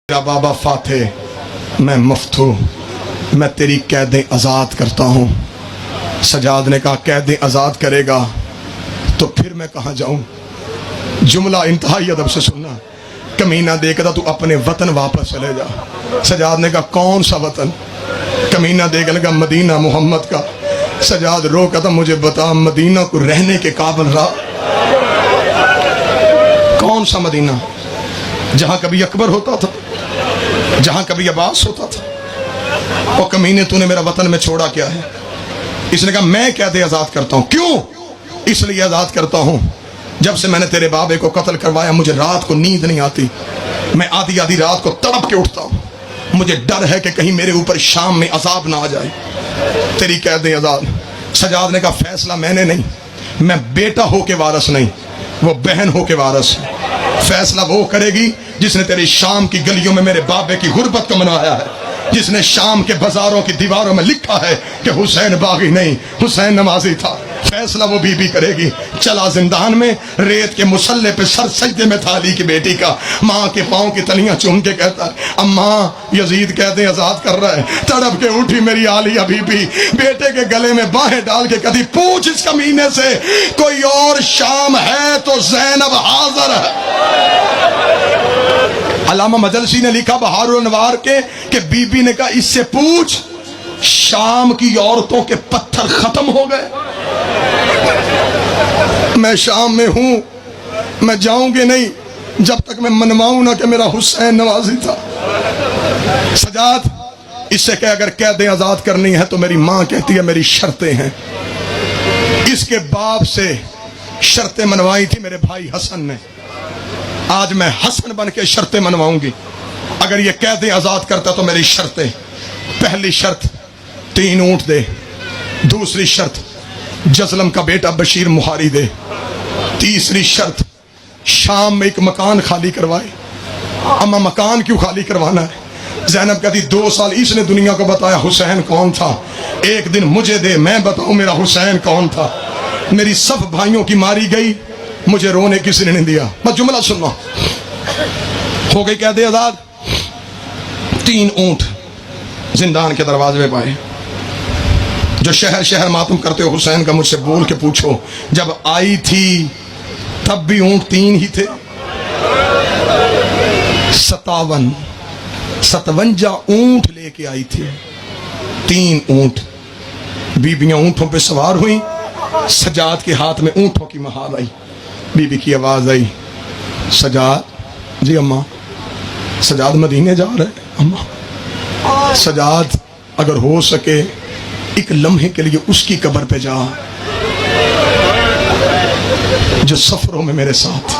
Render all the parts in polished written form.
मेरा बाबा फाते, मैं मुफ्तू, मैं तेरी कैदें आज़ाद करता हूँ। सजाद ने कहा कैदें आज़ाद करेगा तो फिर मैं कहाँ जाऊँ। जुमला इंतहाई अदब से सुनना। कमीना देखता तू अपने वतन वापस चले जा। सजाद ने कहा कौन सा वतन। कमीना देख लगा मदीना मोहम्मद का। सजाद रो कहता मुझे बता मदीना को रहने के काबिल रहा। कौन सा मदीना जहां कभी अकबर होता था, जहां कभी अब्बास होता था। और कमीने तूने मेरा वतन में छोड़ा क्या है। इसने कहा मैं कैदे आजाद करता हूं। क्यों? इसलिए आजाद करता हूं जब से मैंने तेरे बाबे को कत्ल करवाया मुझे रात को नींद नहीं आती। मैं आधी आधी रात को तड़प के उठता हूं। मुझे डर है कि कहीं मेरे ऊपर शाम में अजाब ना आ जाए। तेरी कैदे आजाद। सजाद ने कहा फैसला मैंने नहीं, मैं बेटा हो के वारस नहीं, वो बहन हो के वारस है। फैसला वो करेगी जिसने तेरी शाम की गलियों में मेरे बाबे की गुर्बत को मनाया है, जिसने शाम के बाजारों की दीवारों में लिखा है कि हुसैन बागी नहीं हुसैन नमाजी था। फैसला वो बीबी करेगी। चला जिंदान में रेत के मुसल्ले पे सर सजदे में था अली की बेटी का। माँ के पाँव की तलियां चूम के कहता है अम्मा यजीद कहते आजाद कर रहा है। तड़प के उठी मेरी आलिया बीबी, बेटे के गले में बाहें डाल के कभी पूछ इस कमीने से कोई और शाम है तो ज़ैनब हाजिर है। अल्लामा मजलसी ने लिखा बहारुल अनवार के कि बीबी ने कहा इससे पूछ शाम की औरतों के पत्थर खत्म हो गए। मैं शाम में हूं, मैं जाऊंगी नहीं जब तक मैं मनवाऊं ना कि मेरा हुसैन नवाजी था। सजाद इससे कह अगर कैदें आजाद करनी है तो मेरी मां कहती है मेरी शर्तें हैं। इसके बाप से शर्तें मनवाई थी मेरे भाई हसन ने। आज मैं हसन बन के शर्तें मनवाऊंगी। अगर ये कैदें आजाद करता तो मेरी शर्तें, पहली शर्त 3 ऊंट दे, दूसरी शर्त जजलम का बेटा बशीर मुहारी दे, तीसरी शर्त शाम में एक मकान खाली करवाए। अम्मा मकान क्यों खाली करवाना है? ज़ैनब कहती 2 साल इसने दुनिया को बताया हुसैन कौन था, एक दिन मुझे दे मैं बताऊं मेरा हुसैन कौन था। मेरी सब भाइयों की मारी गई, मुझे रोने किसी ने नहीं दिया। बस जुमला सुनना। हो गई कैदे आजाद। 3 ऊंट जिंदान के दरवाजे में पाए। जो शहर शहर मातम करते हो हुसैन का मुझसे बोल के पूछो, जब आई थी तब भी ऊंट 3 ही थे। 57 ऊंट लेके आई थी। 3 ऊंट। बीबियां ऊंटों पे सवार हुई। सजाद के हाथ में ऊंटों की महाल आई। बीबी की आवाज आई सजाद। जी अम्मा। सजाद मदीने जा रहे अम्मा। सजाद अगर हो सके एक लम्हे के लिए उसकी कब्र पे जा जो सफरों में मेरे साथ।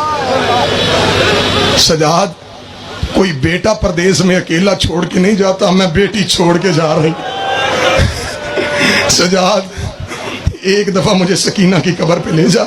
सजाद कोई बेटा परदेश में अकेला छोड़ के नहीं जाता, मैं बेटी छोड़ के जा रही। सजाद एक दफा मुझे सकीना की कब्र पे ले जा।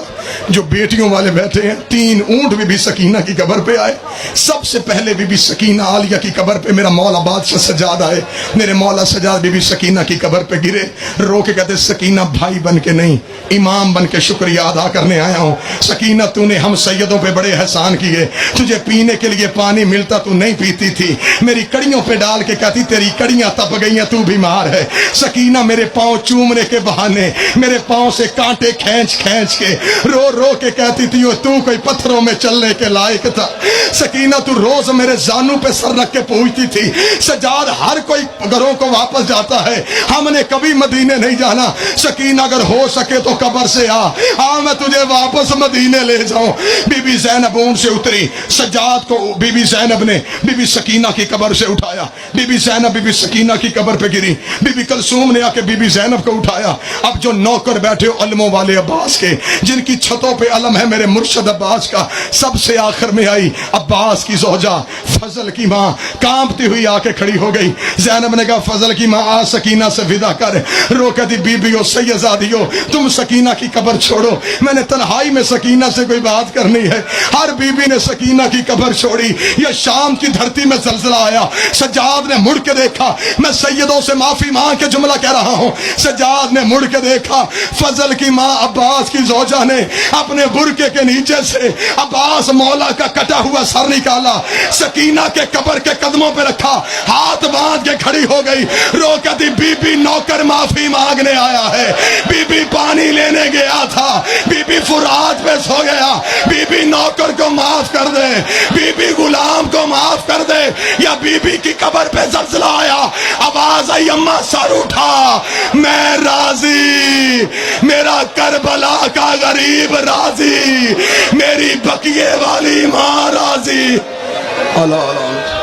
जो बेटियों वाले बैठे हैं 3 ऊंट भी सकीना की कब्र पे आए। सबसे पहले बीबी सकीना आलिया की कब्र पे मेरा मौला बादशाह सजाद आए। मेरे मौला सजाद बीबी सकीना की कब्र पे गिरे। रो के कहते सकीना भाई बन के नहीं इमाम बन के शुक्रिया अदा करने आया हूँ। सकीना तूने हम सैयदों पे बड़े एहसान किए। तुझे पीने के लिए पानी मिलता तू नहीं पीती थी, मेरी कड़ियों पे डाल के कहती तेरी कड़ियां तप गई हैं तू बीमार है। सकीना मेरे पाँव चूमने के बहाने मेरे पाँव से कांटे खींच खींच के रो रो के कहती थी तू कोई पत्थरों में चलने के लायक था। सकीना तू रोज मेरे जानू पे सर रख के पूछती थी। सजाद हर कोई घरों को वापस जाता है, हमने कभी मदीने नहीं जाना। सकीना अगर हो सके तो कब्र से आ मैं तुझे वापस मदीने ले जाऊं। बीबी ज़ैनब ऊंट से उतरी। सजाद को बीबी ज़ैनब ने बीबी सकीना की कब्र से उठाया। बीबी ज़ैनब बीबी सकीना की कब्र पे गिरी। बीबी कलसूम ने आके बीबी ज़ैनब को उठाया। अब जो नौकर बैठे हो अलमों वाले अब्बास के, जिनकी छतों पे अलम है मेरे मुर्शद अब्बास का, सबसे आखिर में आई अब्बास की जोजा फजल की माँ कांपती हुई आके खड़ी हो गई। ज़ैनब ने कहा फजल की माँ आ सकीना से विदा कर। रो कहती बीबियों सैयदादियों तुम सकीना की कब्र छोड़ो, मैंने तन्हाई में सकीना से कोई बात करनी है। हर बीबी ने सकीना की कब्र छोड़ी। यह शाम की धरती में जलजला आया। सज्जाद ने मुड़ के देखा, मैं सैयदों से माफी मांग के जुमला कह रहा हूँ। सज्जाद ने मुड़ के देखा, फजल की माँ अब्बास की जोजा ने अपने बुरके के नीचे से अब्बास मौला का कटा हुआ सर निकाला, सकीना के कब्र के कदमों पे रखा, हाथ बांध के खड़ी हो गई, रो कहती बीबी नौकर माफी मांगने आया है, बीबी पानी लेने गया था, बीबी फुरात पे सो गया, बीबी नौकर को माफ कर दे, बीबी गुलाम को माफ कर दे, या बीबी की कब्र पे ज़लज़ला आया, आवाज आई अम्मा सर उठा, मैं राजी, मेरा करबला का गरीब राजी, मेरी बकिए वाली माँ राजी। अल्लाह अल्लाह।